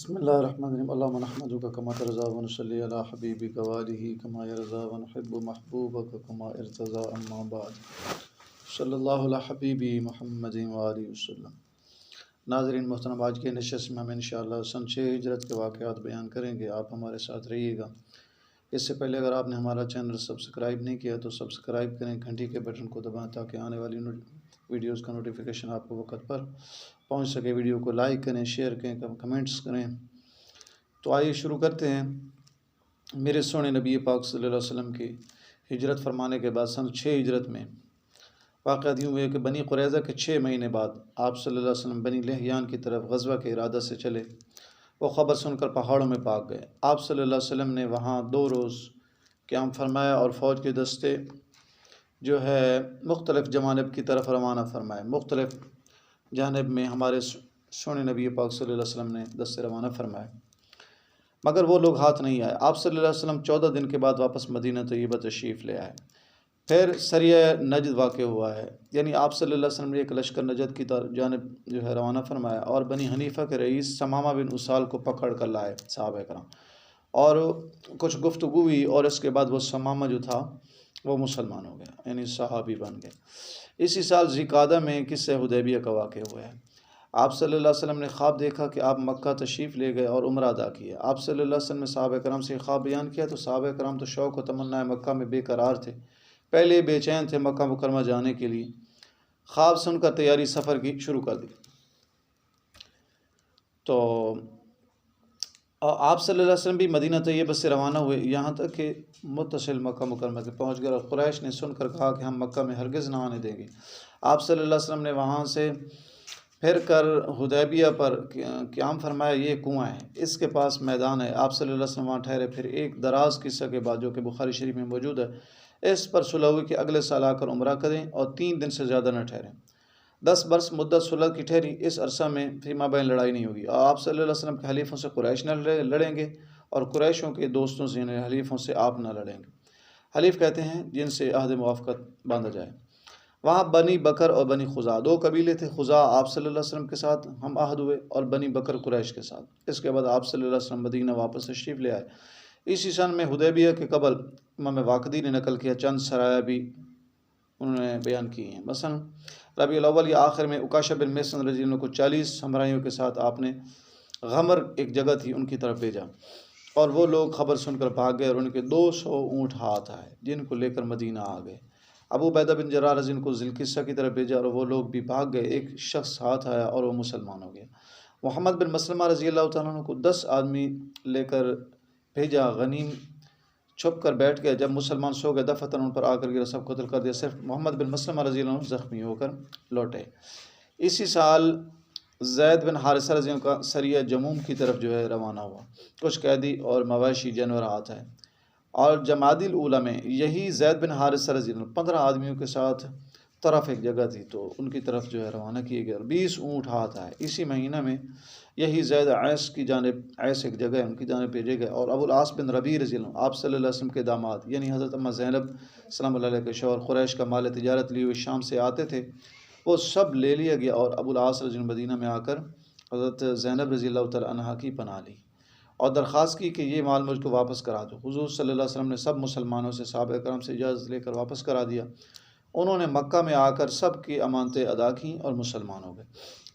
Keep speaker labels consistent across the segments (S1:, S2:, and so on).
S1: بسم اللہ الرحمن الرحیم اللہم نحمدک کما ترضی ونصلی علی حبیبک وآلہ کما یرضی ونحب محبوبک کما ارتضی اما بعد صلی اللہ علی حبیبی محمد وآلہ وسلم۔ ناظرین محترم، آج کے نشست میں ہم انشاءاللہ سن 6 ہجرت کے واقعات بیان کریں گے، آپ ہمارے ساتھ رہیے گا۔ اس سے پہلے اگر آپ نے ہمارا چینل سبسکرائب نہیں کیا تو سبسکرائب کریں، گھنٹی کے بٹن کو دبائیں تاکہ آنے والی ویڈیوز کا نوٹیفیکیشن آپ کو وقت پر پہنچ سکے۔ ویڈیو کو لائک کریں، شیئر کریں، کمنٹس کریں۔ تو آئیے شروع کرتے ہیں۔ میرے سونے نبی پاک صلی اللہ علیہ وسلم کی ہجرت فرمانے کے بعد سن 6 ہجرت میں واقعات یوں ہوئے کہ بنی قریظہ کے 6 مہینے بعد آپ صلی اللہ علیہ وسلم بنی لحیان کی طرف غزوہ کے ارادہ سے چلے۔ وہ خبر سن کر پہاڑوں میں بھاگ گئے۔ آپ صلی اللہ علیہ وسلم نے وہاں 2 روز قیام فرمایا اور فوج کے دستے جو ہے مختلف جوانب کی طرف روانہ فرمائے۔ مختلف جانب میں ہمارے سونے نبی پاک صلی اللہ علیہ وسلم نے دستے روانہ فرمائے، مگر وہ لوگ ہاتھ نہیں آئے۔ آپ صلی اللہ علیہ وسلم 14 دن کے بعد واپس مدینہ طیبہ تشریف لے آئے۔ پھر سریہ نجد واقع ہوا ہے، یعنی آپ صلی اللہ علیہ وسلم نے ایک لشکر نجد کی جانب جو ہے روانہ فرمایا اور بنی حنیفہ کے رئیس ثمامہ بن اسال کو پکڑ کر لائے صحابہ کرام، اور کچھ گفتگو ہوئی اور اس کے بعد وہ ثمامہ جو تھا وہ مسلمان ہو گیا، یعنی صحابی بن گئے۔ اسی سال ذی قعدہ میں قصہ حدیبیہ کا واقع ہوا ہے۔ آپ صلی اللہ علیہ وسلم نے خواب دیکھا کہ آپ مکہ تشریف لے گئے اور عمرہ ادا کیا۔ آپ صلی اللہ علیہ وسلم نے صحابہ کرام سے خواب بیان کیا تو صحابہ کرام تو شوق و تمنا مکہ میں بے قرار تھے، پہلے بے چین تھے مکہ مکرمہ جانے کے لیے۔ خواب سن کر تیاری سفر کی شروع کر دی۔ تو آپ صلی اللہ علیہ وسلم بھی مدینہ طیبہ سے روانہ ہوئے، یہاں تک کہ متصل مکہ مکرمہ کے پہنچ گئے اور قریش نے سن کر کہا کہ ہم مکہ میں ہرگز نہ آنے دیں گے۔ آپ صلی اللہ علیہ وسلم نے وہاں سے پھر کر حدیبیہ پر قیام فرمایا۔ یہ کنواں ہے، اس کے پاس میدان ہے۔ آپ صلی اللہ علیہ وسلم وہاں ٹھہرے۔ پھر ایک دراز قصہ کے بعد جو کہ بخاری شریف میں موجود ہے، اس پر صلح ہوئی کہ اگلے سال آ کر عمرہ کریں اور 3 دن سے زیادہ نہ ٹھہریں۔ 10 برس مدت صلح کی ٹھہری، اس عرصہ میں فیما بین لڑائی نہیں ہوگی۔ آپ صلی اللہ علیہ وسلم کے حلیفوں سے قریش نہ لڑیں گے اور قریشوں کے دوستوں سے یعنی حلیفوں سے آپ نہ لڑیں گے۔ حلیف کہتے ہیں جن سے عہد موافقت باندھا جائے۔ وہاں بنی بکر اور بنی خزاع 2 قبیلے تھے۔ خزاع آپ صلی اللہ علیہ وسلم کے ساتھ ہم عہد ہوئے اور بنی بکر قریش کے ساتھ۔ اس کے بعد آپ صلی اللہ علیہ وسلم مدینہ واپس تشریف لے آئے۔ اسی سن میں حدیبیہ کے قبل امام واقدی نے نقل کیا، چند سرایہ بھی انہوں نے بیان کی ہیں۔ مثلا ربیع الاول یا آخر میں عکاشہ بن محصن رضی اللہ عنہ کو 40 ہمراہیوں کے ساتھ آپ نے غمر ایک جگہ تھی ان کی طرف بھیجا، اور وہ لوگ خبر سن کر بھاگ گئے اور ان کے 200 اونٹ ہاتھ آئے جن کو لے کر مدینہ آ گئے۔ ابو عبیدہ بن جراح رضی اللہ عنہ کو ذی القصہ کی طرف بھیجا اور وہ لوگ بھی بھاگ گئے۔ ایک شخص ہاتھ آیا اور وہ مسلمان ہو گیا۔ محمد بن مسلمہ رضی اللہ تعالیٰ عنہ کو 10 آدمی لے کر بھیجا، غنیم چھپ کر بیٹھ گئے۔ جب مسلمان سو گئے دفعتاً ان پر آ کر گرا، سب قتل کر دیا، صرف محمد بن مسلمہ رضی اللہ عنہ زخمی ہو کر لوٹے۔ اسی سال زید بن حارثہ رضی اللہ عنہ کا سریہ جموم کی طرف جو ہے روانہ ہوا۔ کچھ قیدی اور مواشی جانور ہاتھ آئے، اور جمادی الاولیٰ میں یہی زید بن حارثہ رضی اللہ عنہ 15 آدمیوں کے ساتھ طرف ایک جگہ تھی تو ان کی طرف جو ہے روانہ کیے گئے اور 20 اونٹ ہاتھ آئے۔ اسی مہینہ میں یہی زید عیس کی جانب، عیس ایک جگہ ہے ان کی جانب بھیجے گئے، اور ابو العاص بن ربیع رضی اللہ عنہ آپ صلی اللہ علیہ وسلم کے داماد یعنی حضرت اماں زینب سلام اللہ علیہ کے شوہر، قریش کا مال تجارت لیے ہوئے شام سے آتے تھے، وہ سب لے لیا گیا، اور ابو العاص رضی اللہ عنہ مدینہ میں آ کر حضرت زینب رضی اللہ تعالیٰ عنہا کی پناہ لی اور درخواست کی کہ یہ مال مجھ کو واپس کرا دو۔ حضور صلی اللہ علیہ وسلم نے سب مسلمانوں سے صحابہ کرام سے اجازت لے کر واپس کرا دیا۔ انہوں نے مکہ میں آ کر سب کی امانتیں ادا کیں اور مسلمان ہو گئے،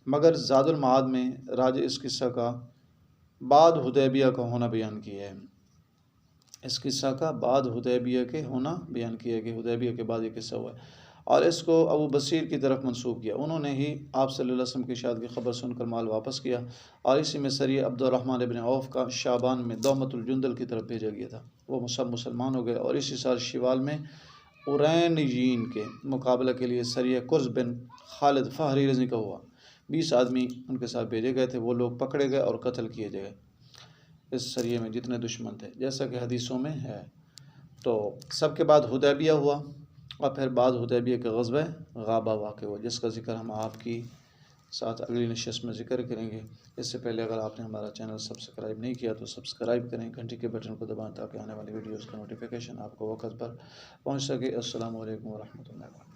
S1: مگر زاد المعاد میں راج اس قصہ کا بعد حدیبیہ کا ہونا بیان کیا ہے۔ اس قصہ کا بعد حدیبیہ کے ہونا بیان کیا ہے کہ حدیبیہ کے بعد یہ قصہ ہوا ہے، اور اس کو ابو بصیر کی طرف منسوب کیا۔ انہوں نے ہی آپ صلی اللہ علیہ وسلم کی شہادت کی خبر سن کر مال واپس کیا، اور اسی میں سریہ عبد الرحمن ابن عوف کا شعبان میں دومت الجندل کی طرف بھیجا گیا تھا، وہ سب مسلمان ہو گئے۔ اور اسی سال شوال میں اورینیین کے مقابلہ کے لیے سریہ قرظ بن خالد فہری رضی کا ہوا۔ 20 آدمی ان کے ساتھ بھیجے گئے تھے، وہ لوگ پکڑے گئے اور قتل کیے گئے اس سریے میں جتنے دشمن تھے، جیسا کہ حدیثوں میں ہے۔ تو سب کے بعد حدیبیہ ہوا، اور پھر بعد حدیبیہ کے غزوہ غابہ واقع ہوا، جس کا ذکر ہم آپ کی ساتھ اگلی نشست میں ذکر کریں گے۔ اس سے پہلے اگر آپ نے ہمارا چینل سبسکرائب نہیں کیا تو سبسکرائب کریں، گھنٹی کے بٹن کو دبائیں تاکہ آنے والی ویڈیوز کا نوٹیفیکیشن آپ کو وقت پر پہنچ سکے۔ السلام علیکم ورحمۃ اللہ۔